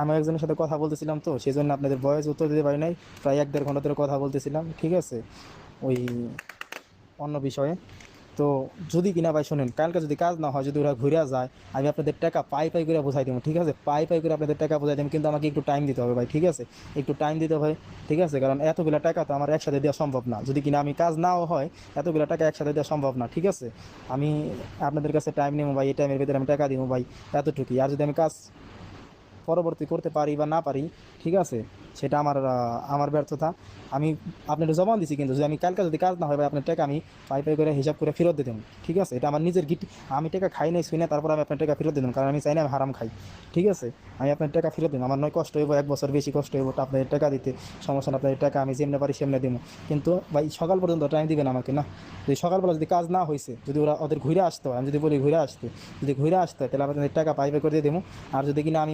আমি একজনের সাথে কথা বলতেছিলাম, তো সেই জন্য আপনাদের ভয়েস উত্তর দিতে পারি নাই। প্রায় 1-1.5 ঘন্টা ধরে কথা বলতেছিলাম, ঠিক আছে, ওই অন্য বিষয়ে। তো যদি কিনা ভাই শোনেন, কালকে যদি কাজ না হয়, যদি ওরা ঘুরে যায়, আমি আপনাদের টাকা পাই পাই করে বোঝাই দেবো, ঠিক আছে, পাই পাই করে আপনাদের টাকা বোঝাই দেবো, কিন্তু আমাকে একটু টাইম দিতে হবে ভাই, ঠিক আছে, একটু টাইম দিতে হবে, ঠিক আছে, কারণ এতগুলো টাকা তো আমার একসাথে দেওয়া সম্ভব না, যদি কিনা আমি কাজ নাও হয়, এতগুলো টাকা একসাথে দেওয়া সম্ভব না, ঠিক আছে। আমি আপনাদের কাছে টাইম নেবো ভাই, এই টাইমের ভিতরে আমি টাকা দিব ভাই, এতটুকুই। আর যদি আমি কাজ পরবর্তী করতে পারি বা না পারি, ঠিক আছে, সেটা আমার ব্যর্থতা। আমি আপনার জবান দিছি, কিন্তু যদি আমি কালকে যদি কাজ না হয় ভাই, আপনার টাকা আমি পাই পাই করে হিসাব করে ফেরত দিয়ে দেবো, ঠিক আছে, এটা আমার নিজের গিট। আমি টাকা খাই নাই শুই না, তারপর আমি আপনার টাকা ফেরত দিয়ে দেবো, কারণ আমি চাই না আমি হারাম খাই, ঠিক আছে। আমি আপনার টাকা ফেরত দেবো, আমার নয় কষ্ট হইব, 1 বছর বেশি কষ্ট হইব আপনাদের টাকা দিতে, সমস্যা না, আপনাদের টাকা আমি যেমনি পারি সেমনি দেবো। কিন্তু ভাই সকাল পর্যন্ত টাইম দিবেন আমাকে না। যদি সকালবেলা যদি কাজ না হয়েছে, যদি ওদের ঘুরে আসতে হয়, আমি যদি বলি ঘুরে আসতে, যদি ঘুরে আসতে হয়, তাহলে আপনাদের টাকা পাই পাই করে দিয়ে দেবো। আর যদি কিনা আমি